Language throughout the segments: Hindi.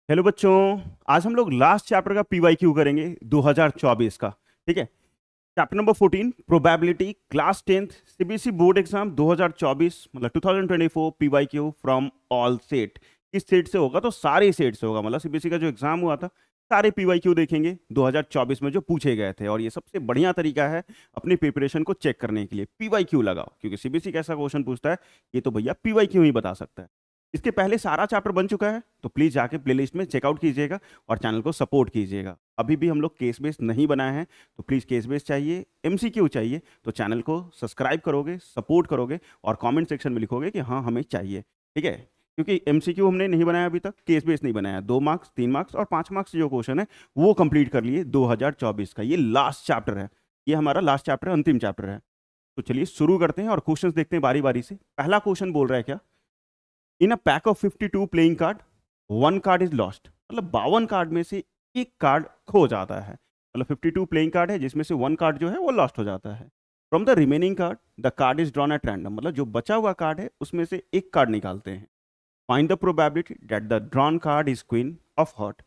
हेलो बच्चों। आज हम लोग लास्ट चैप्टर का पीवाईक्यू करेंगे 2024 का। ठीक है। Chapter number 14 probability class 10th CBSE board exam 2024 मतलब 2024 पीवाईक्यू फ्रॉम ऑल सेट। किस सेट से होगा? तो सारे सेट से होगा। मतलब सीबीएसई का जो एग्जाम हुआ था सारे पीवाईक्यू देखेंगे 2024 में जो पूछे गए थे। और ये सबसे बढ़िया तरीका है अपनी प्रिपरेशन को चेक करने के लिए। पीवाईक्यू लगाओ, क्योंकि सीबीएसई कैसा क्वेश्चन पूछता है ये तो भैया पीवाईक्यू ही बता सकता है। इसके पहले सारा चैप्टर बन चुका है, तो प्लीज जाके प्लेलिस्ट में चेकआउट कीजिएगा और चैनल को सपोर्ट कीजिएगा। अभी भी हम लोग केस बेस नहीं बनाए हैं, तो प्लीज केस बेस चाहिए, एमसीक्यू चाहिए तो चैनल को सब्सक्राइब करोगे, सपोर्ट करोगे और कमेंट सेक्शन में लिखोगे कि हाँ हमें चाहिए। ठीक है। क्योंकि एमसीक्यू हमने नहीं बनाया अभी तक, केस बेस नहीं बनाया। 2 मार्क्स, 3 मार्क्स और 5 मार्क्स जो क्वेश्चन है वो कंप्लीट कर लिए 2024 का। ये लास्ट चैप्टर है, ये हमारा लास्ट चैप्टर है, अंतिम चैप्टर है। तो चलिए शुरू करते हैं और क्वेश्चंस देखते हैं बारी बारी से। पहला क्वेश्चन बोल रहा है क्या, in a pack of 52 playing card one card is lost. मतलब 52 कार्ड में से एक कार्ड खो जाता है। मतलब 52 प्लेइंग कार्ड है जिसमें से वन कार्ड जो है वो लॉस्ट हो जाता है। From the remaining card the card is drawn at random. मतलब जो बचा हुआ कार्ड है उसमें से एक कार्ड निकालते हैं। Find the probability that the drawn card is queen of heart.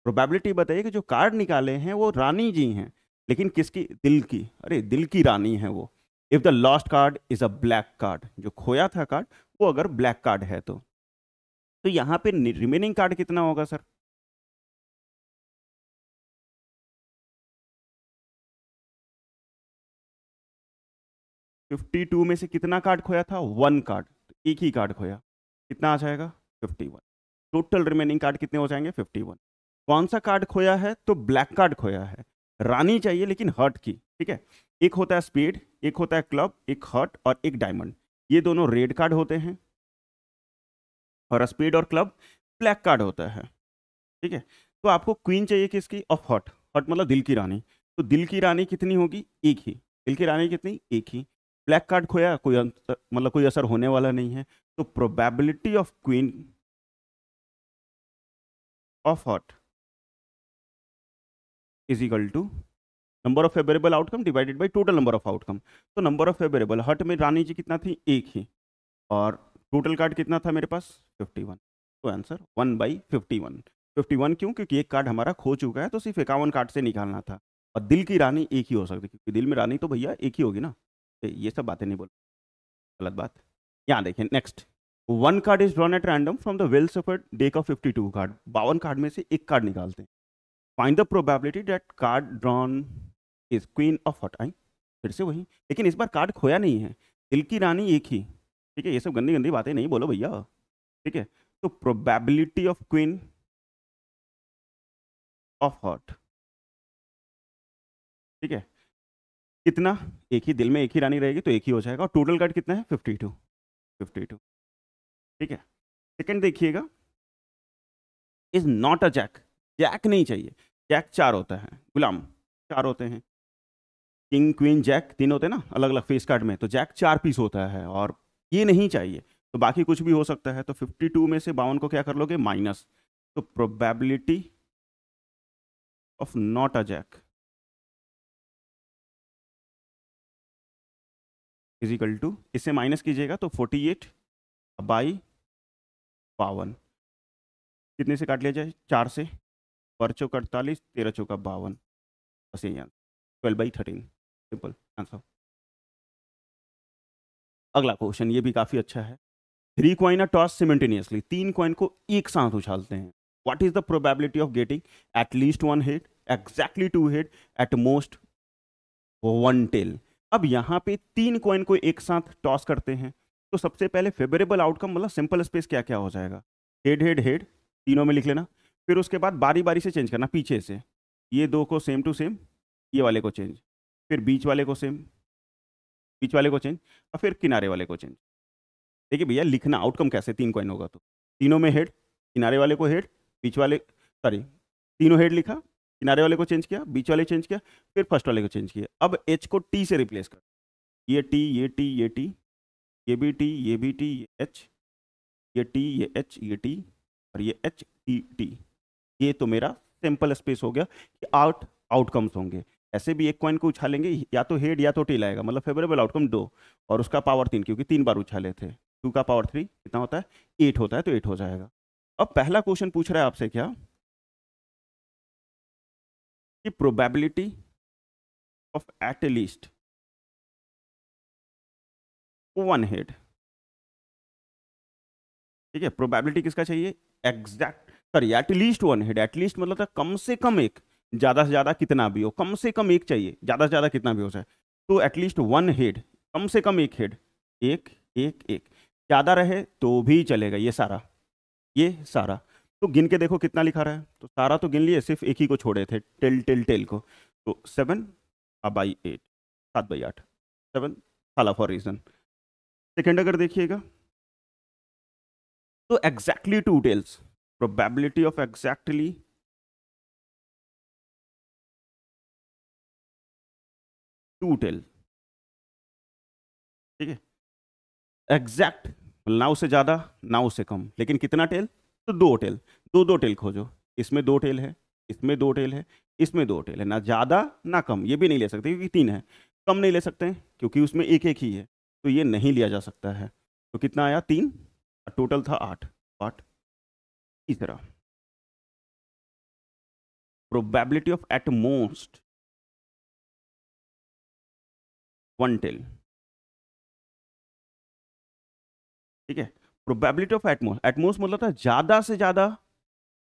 Probability बताइए कि जो कार्ड निकाले हैं वो रानी जी हैं, लेकिन किसकी? दिल की। अरे दिल की रानी है वो। If the lost card is a black card, जो खोया था कार्ड वो अगर ब्लैक कार्ड है तो यहाँ पे रिमेनिंग कार्ड कितना होगा सर? 52 में से कितना कार्ड खोया था? One card. एक ही कार्ड खोया, कितना आ जाएगा? 51। टोटल रिमेनिंग कार्ड कितने हो जाएंगे? 51। कौन सा कार्ड खोया है? तो ब्लैक कार्ड खोया है। रानी चाहिए लेकिन हर्ट की। ठीक है। एक होता है स्पेड, एक होता है क्लब, एक हर्ट और एक डायमंड। ये दोनों रेड कार्ड होते हैं और स्पेड और क्लब ब्लैक कार्ड होता है। ठीक है। तो आपको क्वीन चाहिए किसकी? Of hurt. हर्ट मतलब दिल की रानी। तो दिल की रानी कितनी होगी? एक ही। दिल की रानी कितनी? एक ही। ब्लैक कार्ड खोया, कोई मतलब कोई असर होने वाला नहीं है। तो probability of queen of heart is equal to number of favourable outcome divided by total number of outcome. तो नंबर ऑफ फेवरेबल, हर्ट में रानी जी कितना थी? एक ही। और टोटल कार्ड कितना था मेरे पास? 51। तो आंसर 1/51। 51 क्यों? क्योंकि एक कार्ड हमारा खो चुका है, तो सिर्फ 51 कार्ड से निकालना था। और दिल की रानी एक ही हो सकती, क्योंकि दिल में रानी तो भैया एक ही होगी ना। तो ये सब बातें नहीं बोल, गलत बात। यहाँ देखें next. One card is drawn at random from the well shuffled deck of 52 card. 52 card में से एक कार्ड निकालते हैं। Find the probability that card drawn is queen of heart. आई फिर से वही, लेकिन इस बार कार्ड खोया नहीं है। दिल की रानी एक ही। ठीक है। ये सब गंदी गंदी बातें नहीं बोलो भैया। ठीक है। तो probability of queen of hot, ठीक है, कितना? एक ही। दिल में एक ही रानी रहेगी तो एक ही हो जाएगा। और टोटल कार्ड कितना है? 52। 52। ठीक है। सेकंड देखिएगा, is not a jack. Jack नहीं चाहिए। जैक चार होता है गुलाम, चार होते हैं। किंग क्वीन जैक तीन होते हैं ना अलग अलग फेस कार्ड में, तो जैक चार पीस होता है और ये नहीं चाहिए। तो बाकी कुछ भी हो सकता है। तो 52 में से 52 को क्या कर लोगे? माइनस। तो probability of not a jack is equal to, इससे माइनस कीजिएगा तो 48/52। कितने से काट लिया जाए? चार से। पर चौक 48, 13 चौका 52। बस यही आंसर, 12/13। Simple answer. अगला क्वेश्चन ये भी काफी अच्छा है। Three coin are toss simultaneously. तीन कॉइन को एक साथ उछालते हैं। What is the probability of getting at least one head, exactly two head, at most one tail. अब यहाँ पे तीन कॉइन को एक साथ टॉस करते हैं, तो सबसे पहले फेवरेबल आउटकम मतलब सिंपल स्पेस क्या क्या हो जाएगा? हेड हेड हेड, तीनों में लिख लेना। फिर उसके बाद बारी बारी से चेंज करना पीछे से। ये दो को सेम टू सेम, ये वाले को चेंज, फिर बीच वाले को सेम, बीच वाले को चेंज, और फिर किनारे वाले को चेंज। देखिए भैया लिखना आउटकम कैसे, तीन कॉइन होगा तो तीनों में हेड, किनारे वाले को हेड, बीच वाले, सॉरी, तीनों हेड लिखा, किनारे वाले को चेंज किया, बीच वाले चेंज किया, फिर फर्स्ट वाले को चेंज किया। अब एच को टी से रिप्लेस कर। ये टी, ये टी, ये टी, ये भी टी, ये भी टी, ये एच, ये टी, ये एच, ये टी, और ये एच टी टी। ये तो मेरा सिंपल स्पेस हो गया कि आउटकम्स होंगे। ऐसे भी एक कॉइन को उछालेंगे, या तो हेड या तो टेल आएगा। मतलब फेवरेबल आउटकम दो और उसका पावर तीन, क्योंकि तीन बार उछाले थे। 2 का पावर 3 कितना होता है? 8 होता है, तो 8 हो जाएगा। अब पहला क्वेश्चन पूछ रहा है आपसे क्या, कि probability of eight least one head. ठीक है, प्रोबेबिलिटी किसका चाहिए, exact, sorry at least one head, at least मतलब था कम से कम एक, ज्यादा से ज्यादा कितना भी हो, कम से कम एक चाहिए, ज्यादा से ज्यादा कितना भी हो जाए, तो एटलीस्ट वन हेड, कम से कम एक हेड, एक एक एक, ज्यादा रहे तो भी चलेगा, ये सारा, ये सारा। तो गिन के देखो कितना लिखा रहा है, तो सारा तो गिन लिए, सिर्फ एक ही को छोड़े थे, टेल टेल टेल को, तो 7/8, 7/8, 7 साला फॉर रीजन। सेकेंड अगर देखिएगा, तो exactly two tails, probability of exactly two tail. ठीक है, एग्जैक्ट, ना उससे ज्यादा ना उससे कम, लेकिन कितना टेल, तो दो टेल, दो दो टेल खोजो, इसमें दो टेल है, इसमें दो टेल है, इसमें दो टेल है, ना ज्यादा ना कम, ये भी नहीं ले सकते क्योंकि तीन है, कम नहीं ले सकते हैं क्योंकि उसमें एक एक ही है, तो ये नहीं लिया जा सकता है। तो कितना आया, तीन, टोटल था आठ, आठ। तीसरा, probability of at most one tail. ठीक है, प्रोबेबिलिटी ऑफ एटमोस्ट, एटमोस्ट मतलब था ज्यादा से ज्यादा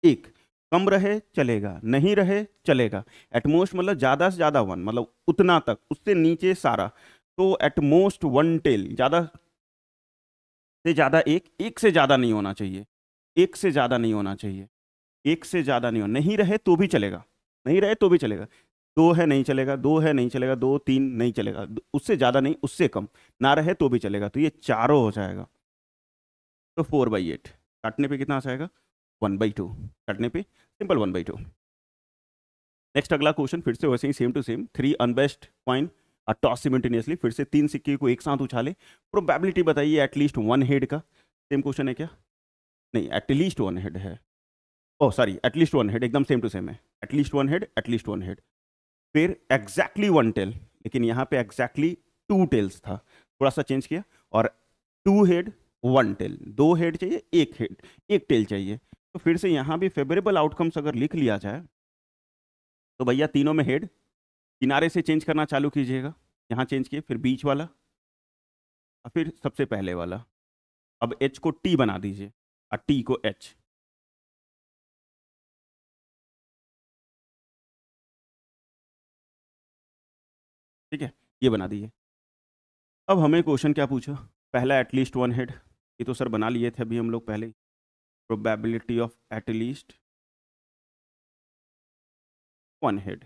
एक, कम रहे चलेगा, नहीं रहे चलेगा, एटमोस्ट मतलब ज्यादा से ज्यादा वन, मतलब उतना तक, उससे नीचे सारा, तो एटमोस्ट वन टेल, ज्यादा से ज्यादा एक, एक से ज्यादा नहीं होना चाहिए, एक से ज्यादा नहीं होना चाहिए, एक से ज्यादा नहीं हो, नहीं रहे तो भी चलेगा, नहीं रहे तो भी चलेगा, दो है नहीं चलेगा, दो है नहीं चलेगा, दो तीन नहीं चलेगा, उससे ज्यादा नहीं उससे कम, ना रहे तो भी चलेगा, तो ये चारों हो जाएगा। तो 4/8 काटने पे कितना आ जाएगा, 1/2, काटने पे सिंपल 1/2। नेक्स्ट अगला क्वेश्चन, फिर से वैसे ही same to same, 3 unbiased coin are toss simultaneously, फिर से तीन सिक्के को एक साथ उछाले, प्रोबेबिलिटी बताइए एटलीस्ट वन हेड का। सेम क्वेश्चन है क्या, नहीं एटलीस्ट वन हेड है, oh sorry at least one head, एकदम सेम टू सेम है, at least one head, at least one head. फिर एग्जैक्टली वन टेल, लेकिन यहाँ पे एग्जैक्टली टू टेल्स था, थोड़ा सा चेंज किया, और टू हेड वन टेल, दो हेड चाहिए, एक हेड, एक टेल चाहिए। तो फिर से यहाँ भी फेवरेबल आउटकम्स अगर लिख लिया जाए, तो भैया तीनों में हेड, किनारे से चेंज करना चालू कीजिएगा, यहाँ चेंज किए, फिर बीच वाला, और फिर सबसे पहले वाला। अब एच को टी बना दीजिए और टी को एच। ठीक है, ये बना दीजिए। अब हमें क्वेश्चन क्या पूछा, पहला एटलीस्ट वन हेड, ये तो सर बना लिए थे अभी हम लोग पहले, probability of at least one head,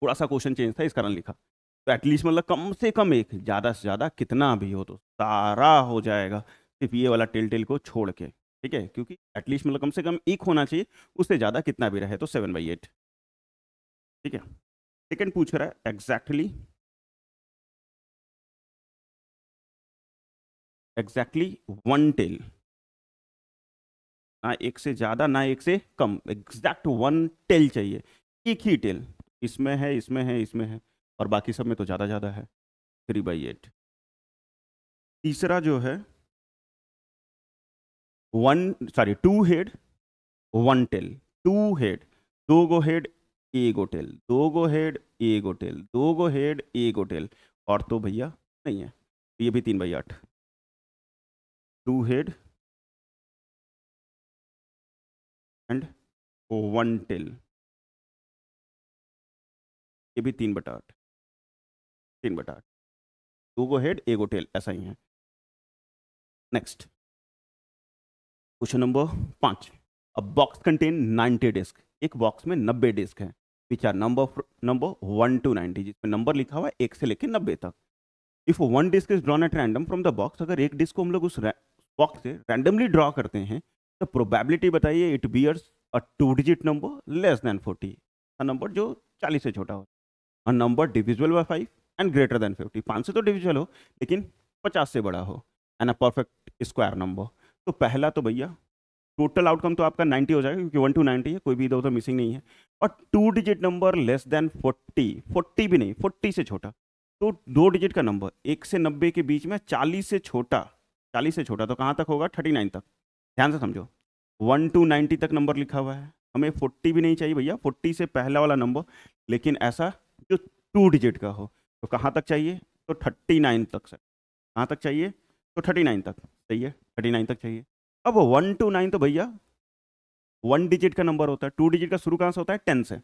थोड़ा सा क्वेश्चन चेंज था इस कारण लिखा, तो एटलीस्ट मतलब कम से कम एक, ज्यादा से ज्यादा कितना भी हो, तो सारा हो जाएगा सिर्फ ये वाला टेल टेल को छोड़ के। ठीक है, क्योंकि एटलीस्ट मतलब कम से कम एक होना चाहिए, उससे ज्यादा कितना भी रहे, तो 7/8। ठीक है, सेकंड पूछ रहा है एग्जैक्टली, एग्जैक्टली वन टेल, ना एक से ज्यादा ना एक से कम, एग्जैक्ट वन टेल चाहिए, एक ही टेल, इसमें है इसमें है इसमें है, और बाकी सब में तो ज्यादा ज्यादा है, 3/8। तीसरा जो है one, sorry two head one tail, two head, दो गो हेड ए गो टेल, दो गो हेड ए गो टेल, दो गो हेड ए गो टेल, और तो भैया नहीं है, ये भी 3/8, two head and one tail, ये भी 3/8, 3/8, दो गो हेड ए गो टेल, ऐसा ही है। Next question number 5, a box contain 90 disc, एक बॉक्स में 90 डिस्क है, विच आर नंबर 1 to 90, जिसमें नंबर लिखा हुआ है 1 से लेकर 90 तक। If one disc is drawn at random from the box, अगर एक डिस्क को हम लोग उस बॉक्स से रैंडमली ड्रॉ करते हैं, तो प्रोबेबिलिटी बताइए it bears a two digit number less than 40, number जो 40 से छोटा हो, a number divisible by 5 and greater than 50, 5 से तो डिविजिबल हो लेकिन 50 से बड़ा हो, and a perfect square number. तो पहला तो भैया टोटल आउटकम तो आपका 90 हो जाएगा, क्योंकि 1 to 90 है, कोई भी इधर उधर मिसिंग नहीं है, और to digit number less than 40, 40 भी नहीं, 40 से छोटा, तो दो डिजिट का नंबर 1 से 90 के बीच में 40 से छोटा, 40 से छोटा तो कहाँ तक होगा, 39 तक, ध्यान से समझो, 1 to 90 तक नंबर लिखा हुआ है, हमें 40 भी नहीं चाहिए भैया, 40 से पहला वाला नंबर, लेकिन ऐसा जो 2 डिजिट का हो। तो कहाँ तक चाहिए? तो 39 तक सर। कहाँ तक चाहिए? तो 39 तक, सही है, 39 तक चाहिए। अब 1 to 9 तो भैया 1 डिजिट का नंबर होता है, 2 डिजिट का शुरू कहाँ से होता है? 10 से।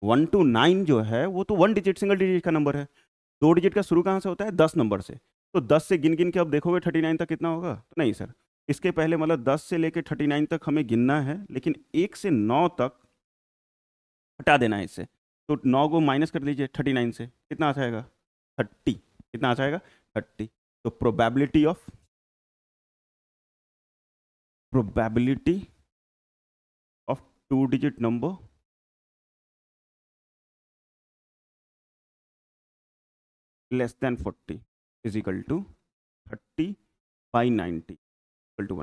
1 to 9 जो है वो तो 1 डिजिट, सिंगल डिजिट का नंबर है। 2 डिजिट का शुरू कहाँ से होता है? 10 नंबर से। तो 10 से गिन गिन के अब देखोगे 39 तक कितना होगा? तो नहीं सर, इसके पहले मतलब 10 से लेके 39 तक हमें गिनना है, लेकिन 1 से 9 तक हटा देना है इससे। तो 9 को माइनस कर लीजिए 39 से, कितना आ जाएगा? 30। कितना आ जाएगा? 30। तो probability of 2 digit number less than 40 is equal to 30 by 90 equal to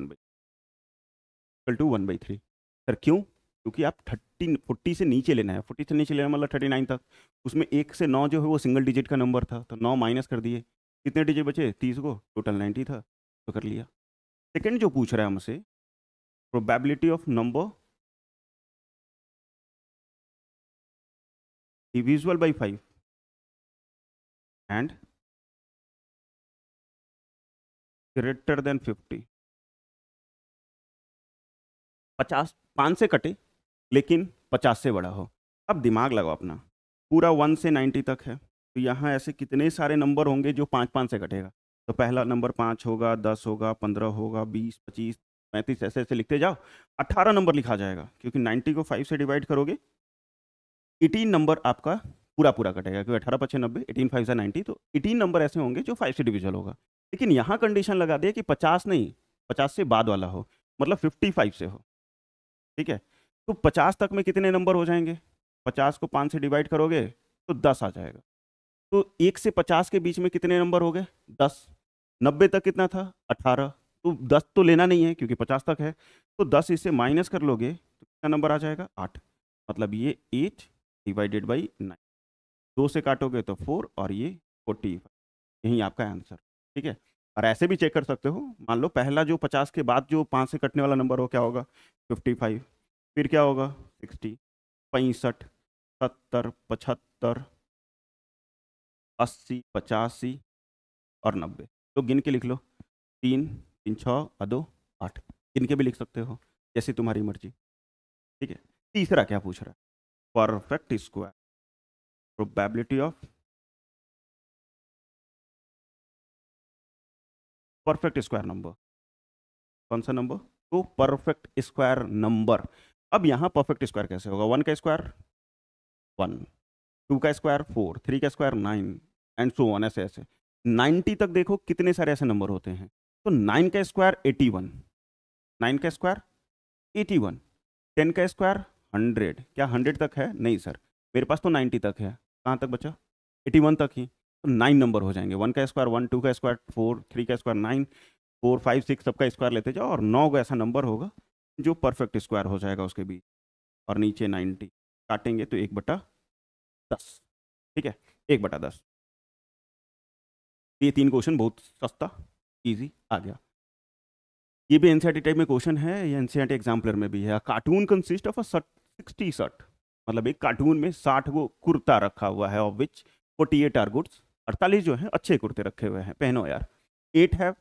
1/3। Sir क्यों? क्योंकि आप 40 से नीचे लेना है, 40 से नीचे लेना मतलब 39 तक। उसमें 1 से 9 जो है वो सिंगल डिजिट का नंबर था, तो 9 माइनस कर दिए, कितने डिजिट बचे? 30 को, टोटल 90 था, तो कर लिया। सेकंड जो पूछ रहा है हमसे, probability of number divisible by 5 and greater than 50। 50 5 से कटे लेकिन 50 से बड़ा हो। अब दिमाग लगाओ अपना, पूरा 1 से 90 तक है, तो यहाँ ऐसे कितने सारे नंबर होंगे जो 5 से कटेगा। तो पहला नंबर 5 होगा, 10 होगा, 15 होगा, 20, 25, 35, ऐसे ऐसे लिखते जाओ, 18 नंबर लिखा जाएगा, क्योंकि 90 को 5 से डिवाइड करोगे 18 नंबर आपका पूरा पूरा कटेगा, क्योंकि 18 5 90, 18 5 90, तो 18 नंबर ऐसे होंगे जो 5 से डिविजल होगा। लेकिन यहाँ कंडीशन लगा दिया कि 50 नहीं, 50 से बाद वाला हो, मतलब 55 से हो, ठीक है। तो 50 तक में कितने नंबर हो जाएंगे? 50 को 5 से डिवाइड करोगे तो 10 आ जाएगा। तो 1 से 50 के बीच में कितने नंबर हो गए? 10। 90 तक कितना था? 18। तो 10 तो लेना नहीं है क्योंकि 50 तक है, तो 10 इससे माइनस कर लोगे तो कितना नंबर आ जाएगा? 8। मतलब ये 8 डिवाइडेड बाई 9, 2 से काटोगे तो 4 और ये 45। यही आपका आंसर, ठीक है। और ऐसे भी चेक कर सकते हो, मान लो पहला जो 50 के बाद जो 5 से कटने वाला नंबर हो क्या होगा? 55। फिर क्या होगा? 60, 65, 70, 75, 80, 85 और 90। तो गिन के लिख लो, 3 3 6 और 2 8, गिन के भी लिख सकते हो, जैसी तुम्हारी मर्जी, ठीक है। तीसरा क्या पूछ रहा है? Perfect square, probability of perfect square number. कौन सा नंबर? तो परफेक्ट स्क्वायर नंबर। अब यहाँ परफेक्ट स्क्वायर कैसे होगा? 1 का स्क्वायर 1, 2 का स्क्वायर 4, 3 का स्क्वायर 9 एंड सो ऑन, ऐसे ऐसे 90 तक देखो कितने सारे ऐसे नंबर होते हैं। तो 9 का स्क्वायर 81, 9 का स्क्वायर 81, 10 का स्क्वायर 100। क्या 100 तक है? नहीं सर, मेरे पास तो 90 तक है, कहाँ तक बचा? 81 तक ही। तो 9 नंबर हो जाएंगे, 1 का स्क्वायर 1, 2 का स्क्वायर 4, 3 का स्क्वायर 9, 4 5 6 सबका स्क्वायर लेते जाओ, और 9 का ऐसा नंबर होगा जो परफेक्ट स्क्वायर हो जाएगा उसके बीच, और नीचे 90 काटेंगे तो 1/10, ठीक है, 1/10। ये 3 क्वेश्चन बहुत सस्ता इजी आ गया। ये भी एनसीईआरटी टाइप में क्वेश्चन है, ये एनसीईआरटी एग्जाम्पलर में भी है। Cartoon consist of a 60 shirt, मतलब एक कार्टून में 60 को कुर्ता रखा हुआ है, ऑफ विच 48 आर गुड्स, 48 जो है अच्छे कुर्ते रखे हुए हैं, पहनो यार। 8 है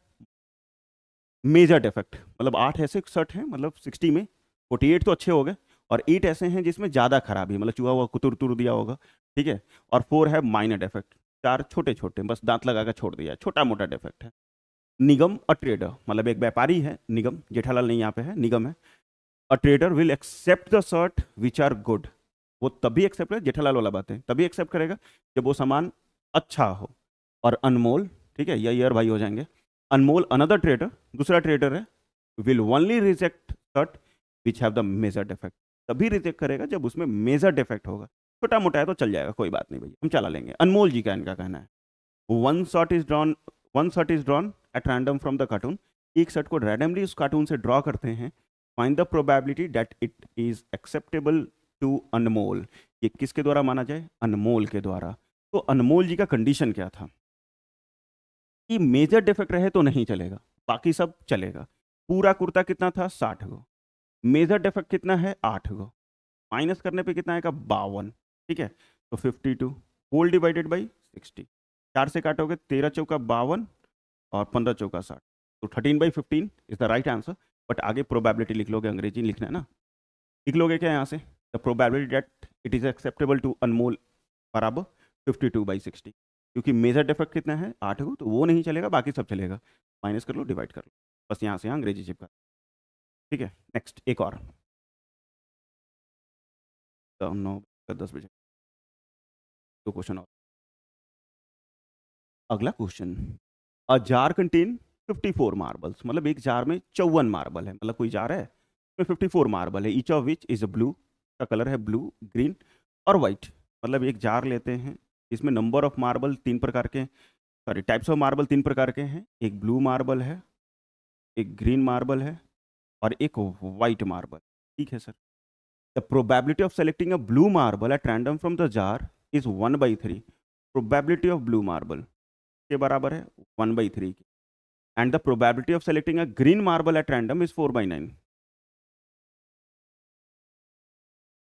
मेजर डिफेक्ट, मतलब 8 ऐसे शर्ट हैं, मतलब 60 में 48 तो अच्छे हो गए, और 8 ऐसे हैं जिसमें ज़्यादा खराबी, मतलब चूहा हुआ कुतुर तुर दिया होगा, ठीक है। और 4 है माइनर डिफेक्ट, 4 छोटे छोटे बस दांत लगा कर छोड़ दिया, छोटा मोटा डिफेक्ट है। निगम अ ट्रेडर, मतलब एक व्यापारी है, निगम, जेठालाल नहीं यहाँ पे है, निगम है। A trader will accept the shirt which are good, वो तभी एक्सेप्ट करे, जेठालाल वाला बात है, तभी एक्सेप्ट करेगा जब वो सामान अच्छा हो। और अनमोल, ठीक है, ये भाई हो जाएंगे। अनमोल अनदर ट्रेडर, दूसरा ट्रेडर है, will only reject shirt which have the major defect, तभी रिजेक्ट करेगा जब उसमें मेजर डिफेक्ट होगा। छोटा मोटा है तो चल जाएगा, कोई बात नहीं भैया, हम चला लेंगे। अनमोल जी का इनका कहना है, one shot is drawn, one shot is drawn at random from the carton, एक शॉट को रैंडमली उस कार्टून से ड्रॉ करते हैं, find the probability that it is acceptable to Anmol. ये किसके द्वारा माना जाए? अनमोल के द्वारा। तो अनमोल जी का कंडीशन क्या था कि मेजर डिफेक्ट रहे तो नहीं चलेगा, बाकी सब चलेगा। पूरा कुर्ता कितना था 60 गो, मेजर डिफेक्ट कितना है 8 गो, माइनस करने पे कितना आएगा 52, ठीक है। तो 52 होल डिवाइडेड बाई 60, 4 से काटोगे 13 चौका 52 और 15 चौका 60, तो 13/15 is the right answer. But आगे प्रोबेबिलिटी लिख लोगे, अंग्रेजी लिखना है ना, लिख लोगे क्या यहाँ से, the probability that it is acceptable to Anmol बराबर 52/60, क्योंकि मेजर डिफेक्ट कितना है 8 को, तो वो नहीं चलेगा, बाकी सब चलेगा, माइनस कर लो डिवाइड कर लो, बस यहाँ से यहाँ अंग्रेजी चिपका, ठीक है। नेक्स्ट एक और, तो 9:10 बजे दो क्वेश्चन और। अगला question, a jar contain 54 marbles, मतलब एक जार में 54 मार्बल है, मतलब कोई जार है उसमें 54 मार्बल है, each of which is blue, का कलर है ब्लू, ग्रीन और वाइट। मतलब एक जार लेते हैं, इसमें नंबर ऑफ मार्बल 3 प्रकार के, सॉरी टाइप्स ऑफ मार्बल 3 प्रकार के हैं, एक ब्लू मार्बल है, एक ग्रीन मार्बल है और एक वाइट मार्बल, ठीक है sir. The probability of selecting a blue marble eight random from the jar is 1/3, probability of blue marble के बराबर है 1/3 की, and the probability of selecting a green marble at random is 4/9।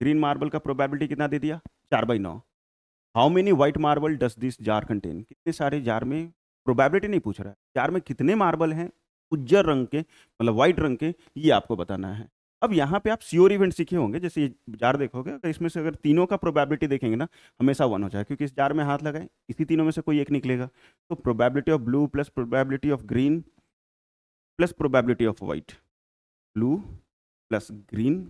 Green marble का प्रोबेबिलिटी कितना दे दिया 4/9। How many white marble does this jar contain, कितने सारे जार में, प्रोबेबिलिटी नहीं पूछ रहा है, जार में कितने मार्बल हैं उज्जर रंग के, मतलब व्हाइट रंग के, ये आपको बताना है। अब यहाँ पे आप श्योर इवेंट सीखे होंगे, जैसे ये जार देखोगे, अगर इसमें से अगर तीनों का प्रोबेबिलिटी देखेंगे ना, हमेशा 1 हो जाए, क्योंकि इस जार में हाथ लगाए इसी तीनों में से कोई एक निकलेगा, तो probability of blue plus probability of green plus probability of white, blue plus green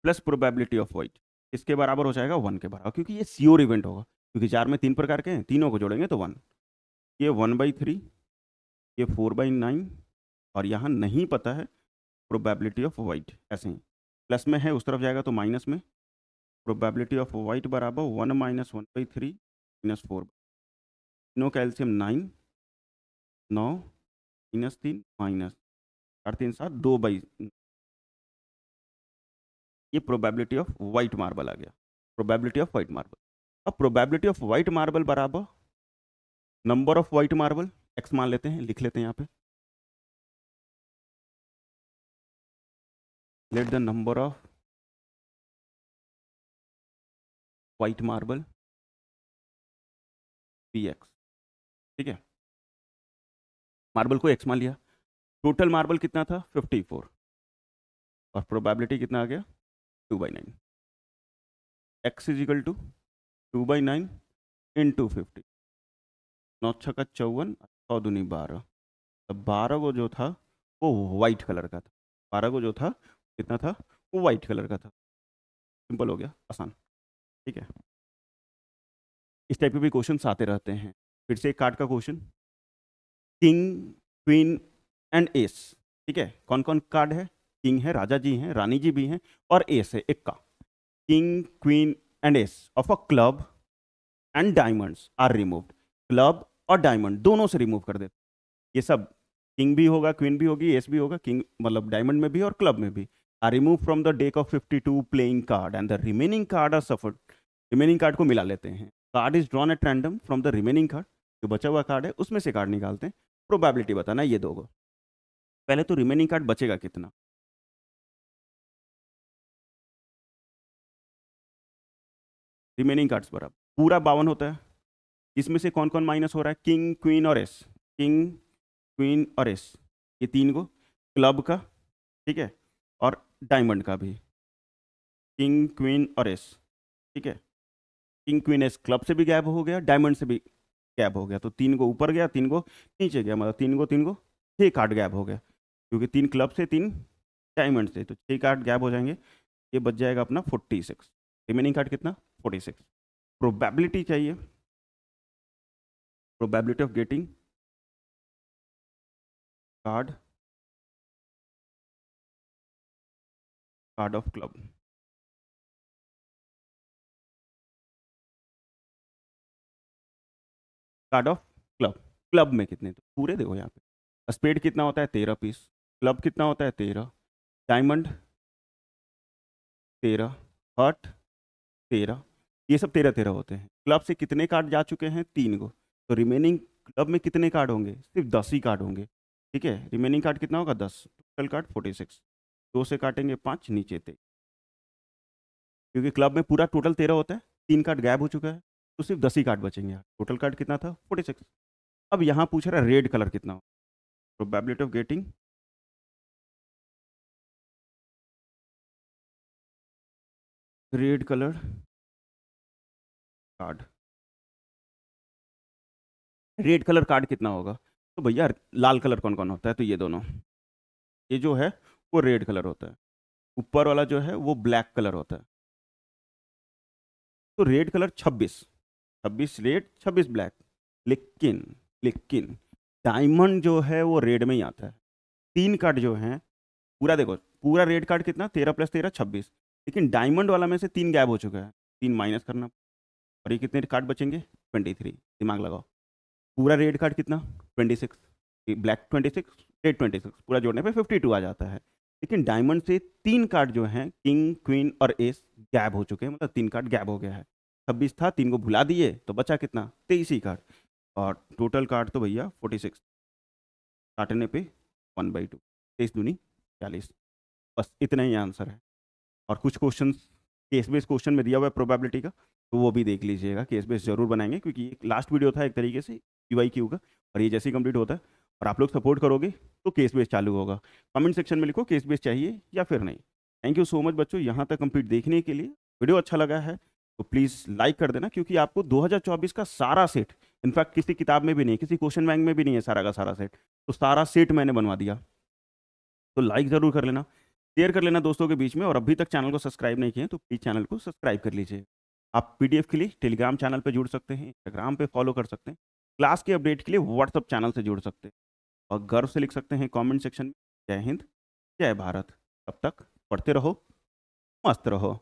plus probability of white, इसके बराबर हो जाएगा 1 के बराबर, क्योंकि ये श्योर इवेंट होगा, क्योंकि जार में 3 प्रकार के हैं, तीनों को जोड़ेंगे तो 1, ये 1/3, ये 4/9 और यहाँ नहीं पता है प्रोबेबिलिटी ऑफ वाइट, ऐसे ही प्लस में है उस तरफ जाएगा तो माइनस में, प्रोबेबिलिटी ऑफ वाइट बराबर 1 - 1/3 - 4, तीनों का एलसीएम 9, 9 -3 माइनस 4 3 7 2, ये प्रोबेबिलिटी ऑफ वाइट मार्बल आ गया, प्रोबेबिलिटी ऑफ वाइट मार्बल। अब प्रोबेबिलिटी ऑफ वाइट मार्बल बराबर number of white marble, x मान लेते हैं, लिख लेते हैं यहाँ पे, let the number of white marble Px, ठीक है, मार्बल को एक्स मान लिया, टोटल मार्बल कितना था 54 और प्रोबेबिलिटी कितना आ गया 2/9, x is equal to 2/9 into 50, 9 × 6 = 54, 6 दूनी 12, तो 12 को जो था वो वाइट कलर का था, 12 को जो था कितना था वो वाइट कलर का था, सिंपल हो गया, आसान, ठीक है। इस टाइप के भी क्वेश्चन आते रहते हैं। फिर से एक कार्ड का question, king queen and S, ठीक है, कौन कौन कार्ड है, किंग है, राजा जी हैं, रानी जी भी हैं और एस है एक का, king queen and ace of a club and diamonds are removed, club और डायमंड दोनों से रिमूव कर देते, ये सब किंग भी होगा, क्वीन भी होगी, एस भी होगा, किंग मतलब डायमंड में भी और क्लब में भी, are remove from the deck of 52 playing card and the remaining card are shuffled, remaining card को मिला लेते हैं, card is drawn at random from the remaining card, जो बचा हुआ कार्ड है उसमें से कार्ड निकालते हैं, प्रोबेबिलिटी बताना है ये दो को। पहले तो रिमेनिंग कार्ड बचेगा कितना, रिमेनिंग कार्ड्स बराबर पूरा 52 होता है, इसमें से कौन कौन माइनस हो रहा है, किंग क्वीन और एस, किंग क्वीन और एस, ये 3 को, क्लब का, ठीक है, और डायमंड का भी, किंग क्वीन और एस, ठीक है, किंग क्वीन एस क्लब से भी गैप हो गया, डायमंड से भी गैप हो गया, तो 3 को ऊपर गया, 3 को नीचे गया, मतलब 3 को 6 कार्ड गैप हो गया, क्योंकि 3 क्लब से 3 डायमंड से, तो 6 कार्ड गैप हो जाएंगे, ये बच जाएगा अपना 46, रिमेनिंग कार्ड कितना 46, प्रोबेबिलिटी चाहिए, probability of getting card, card of club, card of club, club में कितने, तो पूरे देखो यहाँ पे, स्पेड कितना होता है 13 पीस, क्लब कितना होता है 13, डायमंड 13, हर्ट 13, ये सब 13 होते हैं, क्लब से कितने कार्ड जा चुके हैं 3 को, तो रिमेनिंग क्लब में कितने कार्ड होंगे, सिर्फ 10 ही कार्ड होंगे, ठीक है, रिमेनिंग कार्ड कितना होगा 10, टोटल कार्ड 46, 2 से काटेंगे 5, नीचे 23, क्योंकि क्लब में पूरा टोटल 13 होता है, 3 कार्ड गायब हो चुका है, तो सिर्फ 10 ही कार्ड बचेंगे यार। टोटल कार्ड कितना था 46। अब यहाँ पूछ रहा है रेड कलर कितना हो, probability of getting red colour card, red colour card कितना होगा, तो भैया लाल कलर कौन कौन होता है, तो ये दोनों, ये जो है वो रेड कलर होता है, ऊपर वाला जो है वो ब्लैक कलर होता है। तो रेड कलर 26, 26 रेड 26 ब्लैक, लेकिन लेकिन डायमंड जो है वो रेड में ही आता है। 3 कार्ड जो हैं, पूरा देखो, पूरा रेड कार्ड कितना 13 + 13 26, लेकिन डायमंड वाला में से 3 गायब हो चुका है, 3 माइनस करना, और ये कितने कार्ड बचेंगे 23, दिमाग लगाओ। पूरा रेड कार्ड कितना 26, ब्लैक 26, रेड 26, पूरा जोड़ने पे 52 आ जाता है। लेकिन डायमंड से 3 कार्ड जो हैं किंग क्वीन और एस गैब हो चुके हैं, मतलब 3 कार्ड गैब हो गया है। 26 था, 3 को भुला दिए तो बचा कितना 23 ही कार्ड, और टोटल कार्ड तो भैया 46, काटने पे 1/2, 23 दूनी 40, बस इतना ही आंसर है। और कुछ क्वेश्चन केस बेस क्वेश्चन में दिया हुआ है प्रोबेबिलिटी का, तो वो भी देख लीजिएगा, केस बेस जरूर बनाएंगे, क्योंकि एक लास्ट वीडियो था एक तरीके से PYQ का, और ये जैसे ही कंप्लीट होता है और आप लोग सपोर्ट करोगे तो केस बेस चालू होगा। कमेंट सेक्शन में लिखो केस बेस चाहिए या फिर नहीं। थैंक यू सो मच बच्चों, यहाँ तक कंप्लीट देखने के लिए। वीडियो अच्छा लगा है तो प्लीज़ लाइक कर देना, क्योंकि आपको 2024 का सारा सेट, इनफैक्ट किसी किताब में भी नहीं, किसी क्वेश्चन बैंक में भी नहीं है सारा का सारा सेट, तो सारा सेट मैंने बनवा दिया। तो लाइक ज़रूर कर लेना, शेयर कर लेना दोस्तों के बीच में, और अभी तक चैनल को सब्सक्राइब नहीं किए तो प्लीज़ चैनल को सब्सक्राइब कर लीजिए। आप PDF के लिए टेलीग्राम चैनल पर जुड़ सकते हैं, इंस्टाग्राम पे फॉलो कर सकते हैं, क्लास के अपडेट के लिए व्हाट्सअप चैनल से जुड़ सकते हैं, और गर्व से लिख सकते हैं कमेंट सेक्शन में जय हिंद जय भारत। तब तक पढ़ते रहो, मस्त रहो।